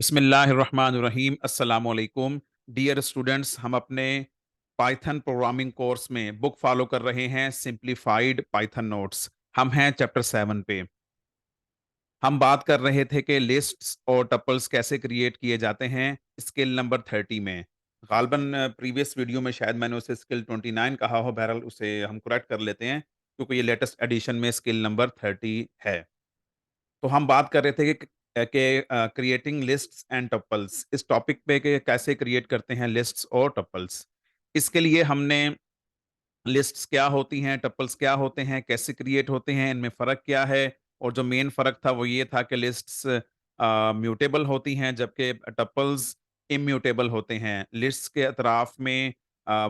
बिस्मिल्लाहिर्रहमानिर्रहीम अस्सलाम वालेकुम डियर स्टूडेंट्स। हम अपने पाइथन प्रोग्रामिंग कोर्स में बुक फॉलो कर रहे हैं सिंप्लीफाइड पाइथन नोट्स। हम हैं चैप्टर 7 पे। हम बात कर रहे थे कि लिस्ट्स और टपल्स कैसे क्रिएट किए जाते हैं स्किल नंबर 30 में। गालबन प्रीवियस वीडियो में शायद मैंने उसे स्किल 29 कहा हो, बहरहाल उसे हम करेक्ट कर लेते हैं क्योंकि ये लेटेस्ट एडिशन में स्किल नंबर 30 है। तो हम बात कर रहे थे कि क्रिएटिंग लिस्ट्स एंड टपल्स, इस टॉपिक पे कि कैसे क्रिएट करते हैं लिस्ट्स और टपल्स। इसके लिए हमने लिस्ट्स क्या होती हैं, टपल्स क्या होते हैं, कैसे क्रिएट होते हैं, इनमें फ़र्क क्या है, और जो मेन फ़र्क था वो ये था कि लिस्ट्स म्यूटेबल होती हैं जबकि टपल्स इम्यूटेबल होते हैं। लिस्ट्स के अतराफ में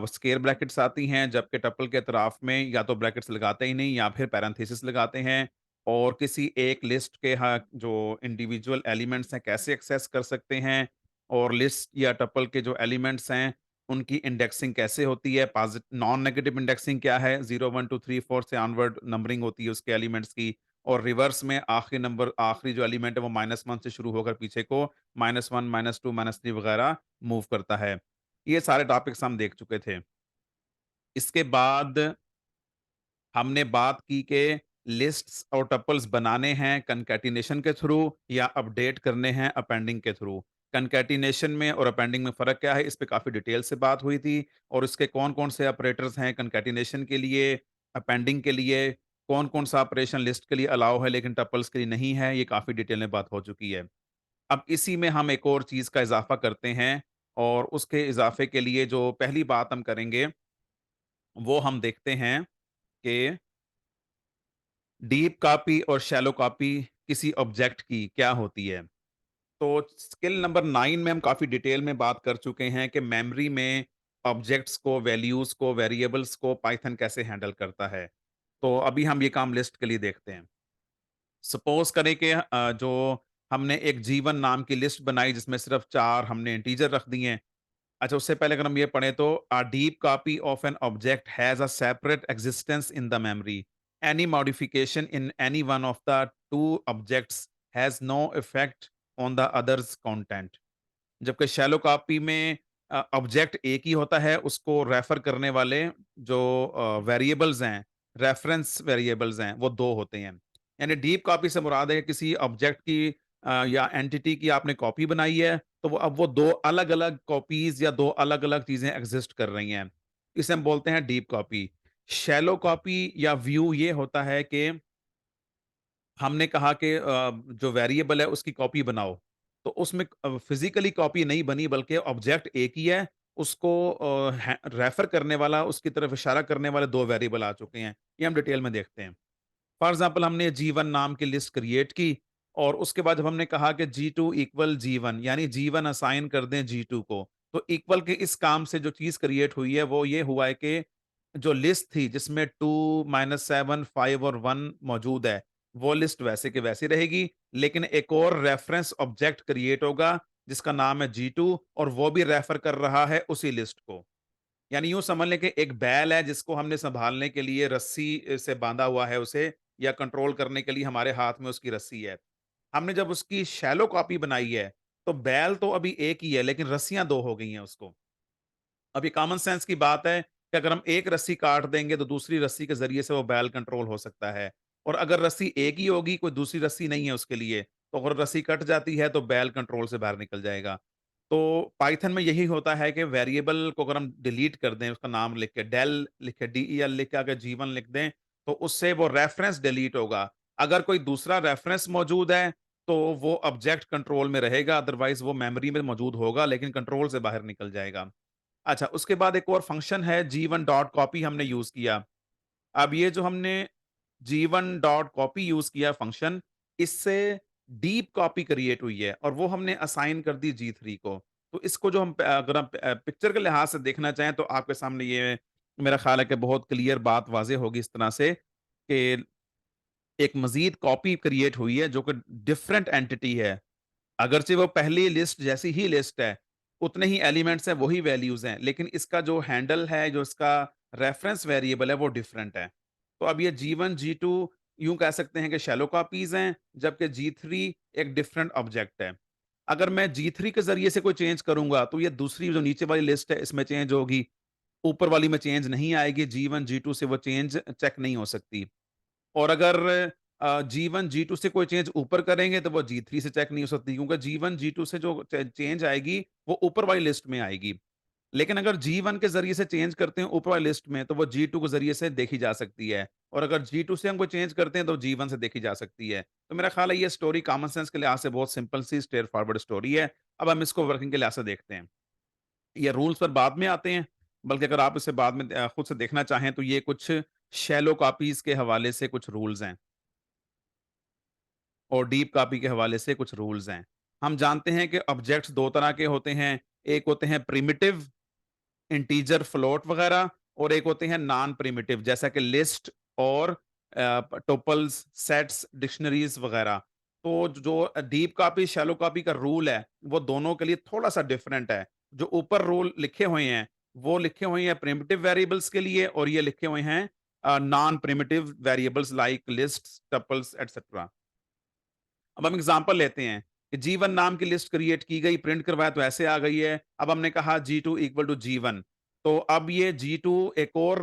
स्क्वेयर ब्रैकेट्स आती हैं जबकि टपल के अतराफ में या तो ब्रैकेट्स लगाते ही नहीं या फिर पैरेंथेसिस लगाते हैं। और किसी एक लिस्ट के जो इंडिविजुअल एलिमेंट्स हैं कैसे एक्सेस कर सकते हैं, और लिस्ट या टपल के जो एलिमेंट्स हैं उनकी इंडेक्सिंग कैसे होती है, नॉन नेगेटिव इंडेक्सिंग क्या है, 0, 1, 2, 3, 4 से ऑनवर्ड नंबरिंग होती है उसके एलिमेंट्स की, और रिवर्स में आखिरी जो एलिमेंट है वो -1 से शुरू होकर पीछे को -1, -2, -3 वगैरह मूव करता है। ये सारे टॉपिक्स हम देख चुके थे। इसके बाद हमने बात की कि लिस्ट्स और टपल्स बनाने हैं कंकैटिनेशन के थ्रू या अपडेट करने हैं अपेंडिंग के थ्रू। कंकैटिनेशन में और अपेंडिंग में फ़र्क क्या है, इस पे काफ़ी डिटेल से बात हुई थी, और इसके कौन-कौन से ऑपरेटर्स हैं कंकैटिनेशन के लिए, अपेंडिंग के लिए, कौन-कौन सा ऑपरेशन लिस्ट के लिए अलाउ है लेकिन टपल्स के लिए नहीं है, ये काफ़ी डिटेल में बात हो चुकी है। अब इसी में हम एक और चीज़ का इज़ाफ़ा करते हैं, और उसके इज़ाफ़े के लिए जो पहली बात हम करेंगे, वो हम देखते हैं कि डीप कॉपी और शैलो कॉपी किसी ऑब्जेक्ट की क्या होती है। तो स्किल नंबर 9 में हम काफ़ी डिटेल में बात कर चुके हैं कि मेमोरी में ऑब्जेक्ट्स को, वैल्यूज़ को, वेरिएबल्स को पाइथन कैसे हैंडल करता है। तो अभी हम ये काम लिस्ट के लिए देखते हैं। सपोज़ करें कि जो हमने एक जीवन नाम की लिस्ट बनाई जिसमें सिर्फ़ 4 हमने इंटीजर रख दिए हैं। अच्छा, उससे पहले अगर हम ये पढ़ें तो a deep copy of an object has a separate existence in the memory. Any modification in any one of the 2 objects has no effect on the others content. जबकि शैलो कॉपी में ऑब्जेक्ट एक ही होता है, उसको refer करने वाले जो वेरिएबल्स हैं, रेफरेंस वेरिएबल्स हैं, वो 2 होते हैं। यानी डीप कॉपी से मुराद है किसी ऑब्जेक्ट की या एंटिटी की आपने कॉपी बनाई है, तो वो 2 अलग-अलग कॉपीज़ या 2 अलग-अलग चीज़ें एक्ज़िस्ट कर रही हैं। इसे हम बोलते हैं डीप कॉपी। शैलो कॉपी या व्यू ये होता है कि हमने कहा कि जो वेरिएबल है उसकी कॉपी बनाओ। तो उसमें फिज़िकली कॉपी नहीं बनी बल्कि ऑब्जेक्ट एक ही है, उसको रेफर करने वाला, उसकी तरफ इशारा करने वाले 2 वेरिएबल आ चुके हैं। ये हम डिटेल में देखते हैं। फॉर एग्ज़ाम्पल हमने जीवन नाम की लिस्ट क्रिएट की, और उसके बाद जब हमने कहा कि जी2 इक्वल जीवन, यानी जीवन असाइन कर दें जी2 को। तो इक्वल के इस काम से जो चीज़ क्रिएट हुई है वो ये हुआ है कि जो लिस्ट थी जिसमें 2, -7, 5 और 1 मौजूद है, वो लिस्ट वैसे के वैसी रहेगी, लेकिन एक और रेफरेंस ऑब्जेक्ट क्रिएट होगा जिसका नाम है जी2, और वो भी रेफर कर रहा है उसी लिस्ट को। यानी यूँ समझ लें कि एक बैल है जिसको हमने सँभालने के लिए रस्सी से बाँधा हुआ है उसे, या कंट्रोल करने के लिए हमारे हाथ में उसकी रस्सी है। हमने जब उसकी शैलो कॉपी बनाई है, तो बैल तो अभी एक ही है लेकिन रस्सियाँ 2 हो गई हैं उसको। अब ये कॉमन सेंस की बात है कि अगर हम एक रस्सी काट देंगे तो दूसरी रस्सी के ज़रिए से वो बैल कंट्रोल हो सकता है। और अगर रस्सी एक ही होगी, कोई दूसरी रस्सी नहीं है उसके लिए, तो अगर रस्सी कट जाती है तो बैल कंट्रोल से बाहर निकल जाएगा। तो पाइथन में यही होता है कि वेरिएबल को अगर हम डिलीट कर दें, उसका नाम लिख के डेल लिख के डीईएल लिख के अगर जीवन लिख दें, तो उससे वो रेफरेंस डिलीट होगा। अगर कोई दूसरा रेफरेंस मौजूद है, तो वो ऑब्जेक्ट कंट्रोल में रहेगा, अदरवाइज़ वो मेमोरी में मौजूद होगा लेकिन कंट्रोल से बाहर निकल जाएगा। अच्छा, उसके बाद एक और फंक्शन है जी1 डॉट कॉपी हमने यूज़ किया। अब ये जो हमने जी1 डॉट कॉपी यूज़ किया फंक्शन, इससे डीप कॉपी क्रिएट हुई है और वो हमने असाइन कर दी जी3 को। तो इसको जो हम अगर हम पिक्चर के लिहाज से देखना चाहें तो आपके सामने ये मेरा ख़्याल है कि बहुत क्लियर बात वाज़ेह होगी इस तरह से कि एक मज़ीद कॉपी क्रिएट हुई है जो कि डिफरेंट एंटिटी है। अगरचे वो पहली लिस्ट जैसी ही लिस्ट है, उतने ही एलिमेंट्स हैं, वही वैल्यूज़ हैं, लेकिन इसका जो हैंडल है, जो इसका रेफरेंस वेरिएबल है, वो डिफरेंट है। तो अब ये जी1, जी2 यूँ कह सकते हैं कि शैलो कॉपीज़ हैं, जबकि जी3 एक डिफरेंट ऑब्जेक्ट है। अगर मैं G3 के ज़रिए से कोई चेंज करूँगा, तो ये दूसरी जो नीचे वाली लिस्ट है, इसमें चेंज होगी, ऊपर वाली में चेंज नहीं आएगी, G1, G2 से वो चेंज चेक नहीं हो सकती। और अगर G1, G2 से कोई चेंज ऊपर करेंगे, तो वो G3 से चेक नहीं हो सकती, क्योंकि G1, G2 से जो चेंज आएगी, वो ऊपर वाली लिस्ट में आएगी। लेकिन अगर G1 के ज़रिए से चेंज करते हैं ऊपर वाली लिस्ट में, तो वो G2 के ज़रिए से देखी जा सकती है, और अगर G2 से हम कोई चेंज करते हैं, तो G1 से देखी जा सकती है। तो मेरा ख़्याल है ये स्टोरी कॉमन सेंस के लिहाज से बहुत सिंपल सी स्ट्रेट फॉरवर्ड स्टोरी है। अब हम इसको वर्किंग के लिहाज से देखते हैं। ये रूल्स पर बाद में आते हैं, बल्कि अगर आप इसे बाद में खुद से देखना चाहें, तो ये कुछ शैलो कॉपीज़ के हवाले से कुछ रूल्स हैं, और डीप कॉपी के हवाले से कुछ रूल्स हैं। हम जानते हैं कि ऑब्जेक्ट्स 2 तरह के होते हैं, एक होते हैं प्रिमिटिव, इंटीजर, फ्लोट वगैरह, और एक होते हैं नॉन प्रिमिटिव, जैसा कि लिस्ट और टुपल्स, सेट्स, डिक्शनरीज वगैरह। तो जो डीप कॉपी, शैलो कॉपी का रूल है, वो दोनों के लिए थोड़ा-सा डिफरेंट है। जो ऊपर रूल लिखे हुए हैं, वो लिखे हुए हैं प्रिमिटिव वेरिएबल्स के लिए, और ये लिखे हुए हैं non primitive variables like lists, tuples etcetera. अब हम एग्जांपल लेते हैं कि G1 नाम की लिस्ट क्रिएट की गई, प्रिंट करवाया तो ऐसे आ गई है। अब हमने कहा G2 इक्वल टू G1, तो अब ये G2 एक और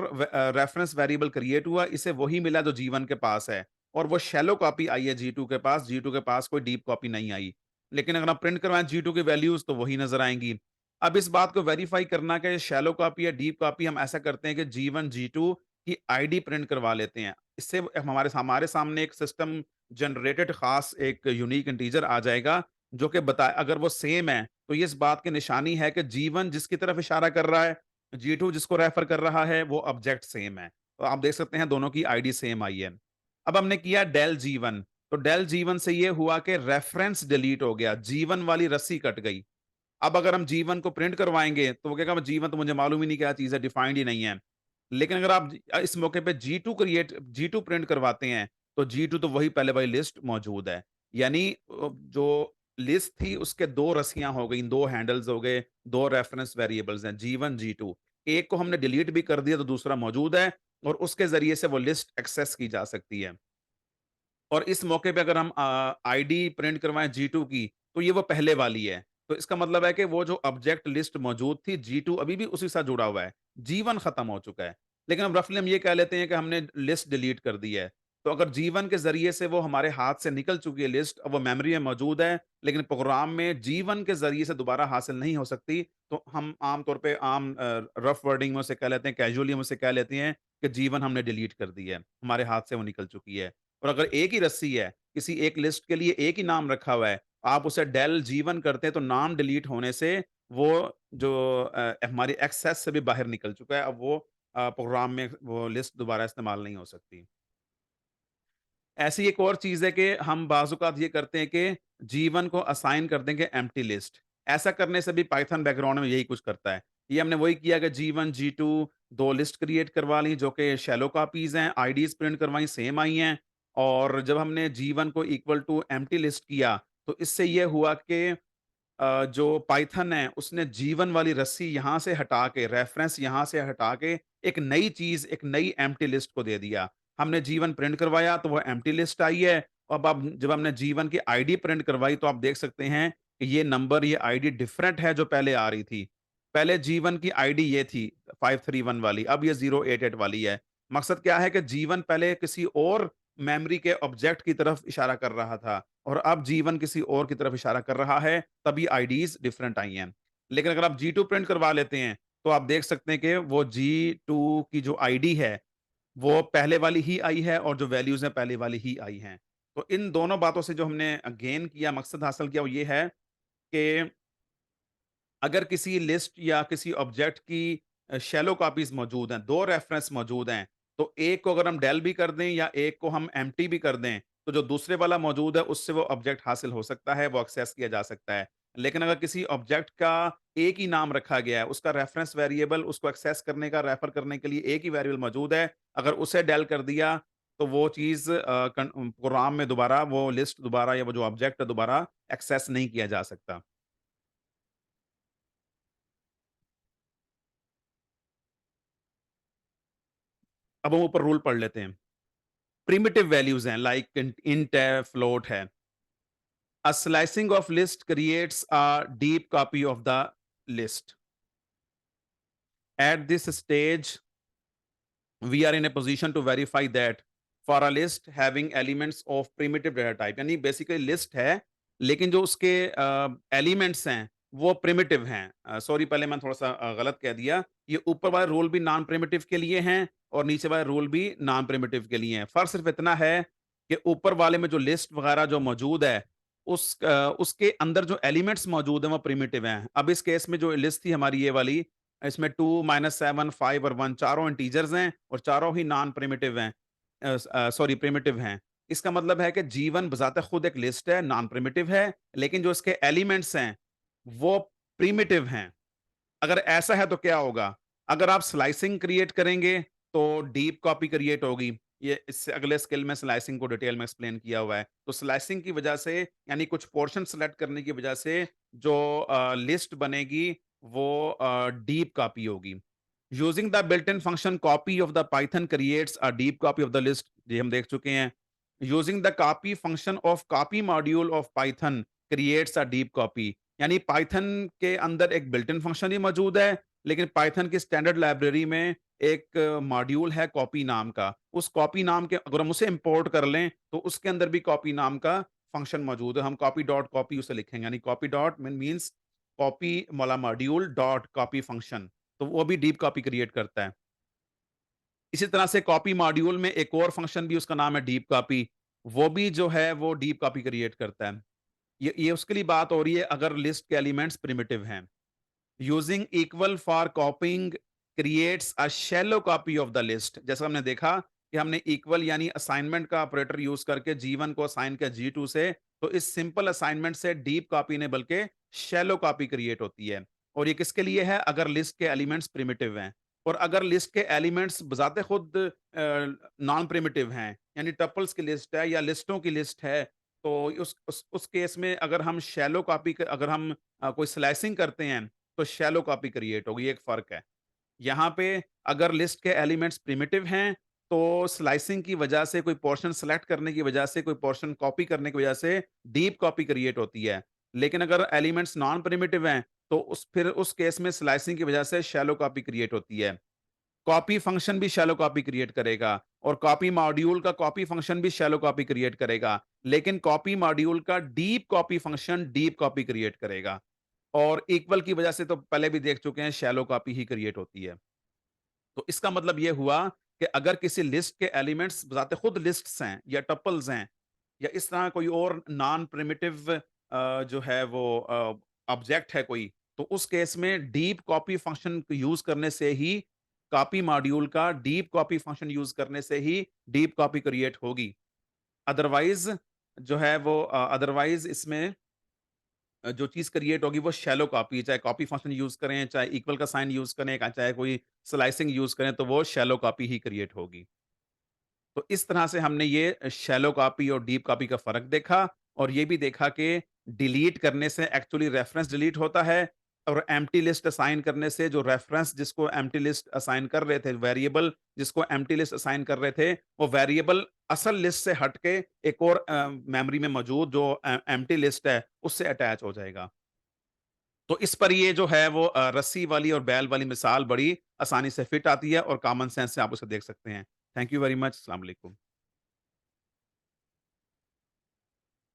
रेफरेंस वेरिएबल क्रिएट हुआ, इसे वही मिला जो G1 के पास है, और वो शैलो कॉपी आई है G2 के पास, G2 के पास कोई डीप कॉपी नहीं आई। लेकिन अगर आप प्रिंट करवाएं G2 की वैल्यूज, तो वही नजर आएंगी। अब इस बात को वेरीफाई करना कि शैलो कॉपी या डीप कॉपी, हम ऐसा करते हैं कि G1 G2 की आईडी प्रिंट करवा लेते हैं। इससे हमारे हमारे सामने एक सिस्टम जनरेटेड खास एक यूनिक इंटीजर आ जाएगा, जो कि बताए अगर वो सेम है, तो ये इस बात की निशानी है कि G1 जिसकी तरफ इशारा कर रहा है, G2 जिसको रेफर कर रहा है, वो ऑब्जेक्ट सेम है। तो आप देख सकते हैं दोनों की आईडी सेम आई है। अब हमने किया डेल G1, तो डेल G1 से ये हुआ कि रेफरेंस डिलीट हो गया, G1 वाली रस्सी कट गई। अब अगर हम G1 को प्रिंट करवाएँगे, तो वो कहेगा G1 तो मुझे मालूम ही नहीं क्या चीज़ है, डिफाइंड ही नहीं है। लेकिन अगर आप इस मौके पे G2 प्रिंट करवाते हैं, तो G2 तो वही पहले वाली लिस्ट मौजूद है। यानी जो लिस्ट थी उसके 2 रस्सियाँ हो गई, 2 हैंडल्स हो गए, 2 रेफरेंस वेरिएबल्स हैं G1, G2। एक को हमने डिलीट भी कर दिया, तो दूसरा मौजूद है, और उसके ज़रिए से वो लिस्ट एक्सेस की जा सकती है। और इस मौके पे अगर हम आईडी प्रिंट करवाएँ G2 की, तो ये वो पहले वाली है। तो इसका मतलब है कि वो जो ऑब्जेक्ट लिस्ट मौजूद थी, G2 अभी भी उसी के साथ जुड़ा हुआ है। G1 खत्म हो चुका है। लेकिन अब रफली हम ये कह लेते हैं कि हमने लिस्ट डिलीट कर दी है। तो अगर G1 के ज़रिए से वो हमारे हाथ से निकल चुकी है लिस्ट, अब वो मेमोरी में मौजूद है, लेकिन प्रोग्राम में G1 के ज़रिए से दोबारा हासिल नहीं हो सकती, तो हम आम तौर पे रफ वर्डिंग में उसे कह लेते हैं, कैजुअली हम उसे कह लेते हैं कि G1 हमने डिलीट कर दी है। हमारे हाथ से वो निकल चुकी है। और अगर एक ही रस्सी है, किसी एक लिस्ट के लिए एक ही नाम रखा हुआ है, आप उसे डेल G1 करते हैं, तो नाम डिलीट होने से वो जो हमारी एक्सेस से भी बाहर निकल चुका है। अब वो प्रोग्राम में वो लिस्ट दोबारा इस्तेमाल नहीं हो सकती। ऐसी एक और चीज़ है कि हम बाज़-औक़ात ये करते हैं कि G1 को असाइन कर देंगे एम्प्टी लिस्ट। ऐसा करने से भी पाइथन बैकग्राउंड में यही कुछ करता है। ये हमने वही किया कि G1, G2 2 लिस्ट क्रिएट करवा ली, जो कि शैलो कॉपीज़ हैं, आईडीज़ प्रिंट करवाई, सेम आई हैं, और जब हमने G1 को इक्वल टू एम्प्टी लिस्ट किया, तो इससे ये हुआ कि जो पाइथन है उसने G1 वाली रस्सी यहाँ से हटा के, रेफरेंस यहाँ से हटा के, एक नई चीज़, एक नई एम्प्टी लिस्ट को दे दिया। हमने G1 प्रिंट करवाया, तो वो एम्प्टी लिस्ट आई है। अब जब हमने G1 की आईडी प्रिंट करवाई, तो आप देख सकते हैं कि ये नंबर, ये आईडी डिफरेंट है जो पहले आ रही थी। पहले G1 की आईडी ये थी 531 वाली, अब ये 088 वाली है। मकसद क्या है कि G1 पहले किसी और मेमोरी के ऑब्जेक्ट की तरफ इशारा कर रहा था, और अब G1 किसी और की तरफ इशारा कर रहा है, तभी आईडीज़ डिफरेंट आई हैं। लेकिन अगर आप G2 प्रिंट करवा लेते हैं, तो आप देख सकते हैं कि वो G2 की जो आईडी है, वो पहले वाली ही आई है, और जो वैल्यूज़ हैं पहले वाली ही आई हैं। तो इन दोनों बातों से जो हमने गेन किया, मकसद हासिल किया, वो ये है कि अगर किसी लिस्ट या किसी ऑब्जेक्ट की शैलो कॉपीज़ मौजूद हैं, 2 रेफरेंस मौजूद हैं, तो एक को अगर हम डेल भी कर दें या एक को हम एम्प्टी भी कर दें, तो जो दूसरे वाला मौजूद है उससे वो ऑब्जेक्ट हासिल हो सकता है, वो एक्सेस किया जा सकता है। लेकिन अगर किसी ऑब्जेक्ट का एक ही नाम रखा गया है, उसका रेफरेंस वेरिएबल, उसको एक्सेस करने का, रेफर करने के लिए एक ही वेरिएबल मौजूद है, अगर उसे डेल कर दिया, तो वो चीज़ प्रोग्राम में दोबारा वो लिस्ट दोबारा, या वो जो ऑब्जेक्ट है दोबारा एक्सेस नहीं किया जा सकता। अब हम ऊपर रूल पढ़ लेते हैं। प्रिमिटिव वैल्यूज़ हैं, लाइक इंट है, फ्लोट है। A slicing of list creates a deep copy of the list. At this stage, we are in a position to verify that for a list having elements of primitive data type, यानी basically list है लेकिन जो उसके elements हैं वो primitive हैं। Sorry, पहले मैं थोड़ा सा गलत कह दिया। ये ऊपर वाले रूल भी नॉन प्रिमिटिव के लिए हैं और नीचे वाले रूल भी नॉन प्रिमिटिव के लिए हैं। फर्क सिर्फ इतना है कि ऊपर वाले में जो लिस्ट वगैरह जो मौजूद है उसके अंदर जो एलिमेंट्स मौजूद हैं वो प्रिमिटिव हैं। अब इस केस में जो लिस्ट थी हमारी ये वाली, इसमें 2 -7 5 और 1 चारों इंटीजर्स हैं और चारों ही नॉन प्रिमिटिव हैं। सॉरी, प्रिमिटिव हैं। इसका मतलब है कि G1 बज़ाते खुद एक लिस्ट है, नॉन प्रिमिटिव है, लेकिन जो इसके एलिमेंट्स हैं वो प्रिमिटिव हैं। अगर ऐसा है तो क्या होगा? अगर आप स्लाइसिंग क्रिएट करेंगे तो डीप कॉपी क्रिएट होगी। ये इससे अगले स्किल में स्लाइसिंग को डिटेल में एक्सप्लेन किया हुआ है। तो स्लाइसिंग की वजह से यानी कुछ पोर्शन सेलेक्ट करने की वजह से जो लिस्ट बनेगी वो डीप कॉपी होगी। Using the built in function copy of the Python creates a deep copy of the list, ये हम देख चुके हैं। Using the copy function of copy module of Python creates a deep copy, यानी Python के अंदर एक बिल्ट इन फंक्शन ही मौजूद है, लेकिन पाइथन की स्टैंडर्ड लाइब्रेरी में एक मॉड्यूल है कॉपी नाम का। उस कॉपी नाम के अगर हम उसे इंपोर्ट कर लें तो उसके अंदर भी कॉपी नाम का फंक्शन मौजूद है। हम कॉपी डॉट कॉपी उसे लिखेंगे, यानी कॉपी डॉट मीन्स कॉपी वाला मॉड्यूल डॉट कॉपी फंक्शन, तो वो भी डीप कॉपी क्रिएट करता है। इसी तरह से कॉपी मॉड्यूल में एक और फंक्शन भी उसका नाम है डीप कॉपी, वो भी जो है वो डीप कॉपी क्रिएट करता है। ये उसके लिए बात हो रही है अगर लिस्ट के एलिमेंट्स प्रिमिटिव हैं। Using equal for कॉपिंग creates a shallow copy of the list. जैसा हमने देखा कि हमने इक्वल यानी असाइनमेंट का ऑपरेटर यूज करके G1 को असाइन किया G2 से, तो इस सिंपल असाइनमेंट से डीप कॉपी ने बल्कि शैलो कॉपी क्रिएट होती है। और ये किसके लिए है? अगर लिस्ट के एलिमेंट्स प्रिमिटिव हैं। और अगर लिस्ट के एलिमेंट्स बजाते खुद नॉन प्रिमिटिव हैं, यानी टपल्स की लिस्ट है या लिस्टों की लिस्ट है, तो उस केस में अगर हम शैलो कॉपी अगर हम कोई स्लाइसिंग करते हैं तो शैलो कॉपी क्रिएट होगी, ये एक फ़र्क है। यहाँ पे अगर लिस्ट के एलिमेंट्स प्रिमिटिव हैं, तो स्लाइसिंग की वजह से कोई पोर्शन सेलेक्ट करने की वजह से, कोई पोर्शन कॉपी करने की वजह से डीप कॉपी क्रिएट होती है। लेकिन अगर एलिमेंट्स नॉन प्रिमिटिव हैं, तो फिर उस केस में स्लाइसिंग की वजह से शैलो कॉपी क्रिएट होती है। कॉपी फंक्शन भी शैलो कॉपी क्रिएट करेगा और कॉपी मॉड्यूल का कॉपी फंक्शन भी शैलो कॉपी क्रिएट करेगा। लेकिन कॉपी मॉड्यूल का deep copy function deep copy create करेगा। और इक्वल की वजह से तो पहले भी देख चुके हैं शैलो कॉपी ही क्रिएट होती है। तो इसका मतलब ये हुआ कि अगर किसी लिस्ट के एलिमेंट्स बजाते खुद लिस्ट्स हैं या टपल्स हैं या इस तरह कोई और नॉन प्रिमिटिव जो है वो ऑब्जेक्ट है कोई, तो उस केस में डीप कॉपी फंक्शन यूज करने से ही कॉपी मॉड्यूल का डीप कॉपी फंक्शन यूज करने से ही डीप कॉपी क्रिएट होगी। अदरवाइज जो है वो अदरवाइज इसमें जो चीज़ क्रिएट होगी वो शैलो कॉपी, चाहे कॉपी फंक्शन यूज़ करें, चाहे इक्वल का साइन यूज़ करें, चाहे कोई स्लाइसिंग यूज़ करें, तो वो शैलो कॉपी ही क्रिएट होगी। तो इस तरह से हमने ये शैलो कॉपी और डीप कॉपी का फ़र्क देखा और ये भी देखा कि डिलीट करने से एक्चुअली रेफरेंस डिलीट होता है और एम्प्टी लिस्ट असाइन करने से जो रेफरेंस जिसको एम्प्टी लिस्ट असाइन कर रहे थे, वेरिएबल जिसको एम्प्टी लिस्ट असाइन कर रहे थे, वो वेरिएबल असल लिस्ट से हट के एक और मेमोरी में मौजूद जो एम्प्टी लिस्ट है, उससे अटैच हो जाएगा। तो इस पर ये जो है वो रस्सी वाली और बैल वाली मिसाल बड़ी आसानी से फिट आती है और कॉमन सेंस से आप उसे देख सकते हैं। Thank you very much. अस्सलाम वालेकुम।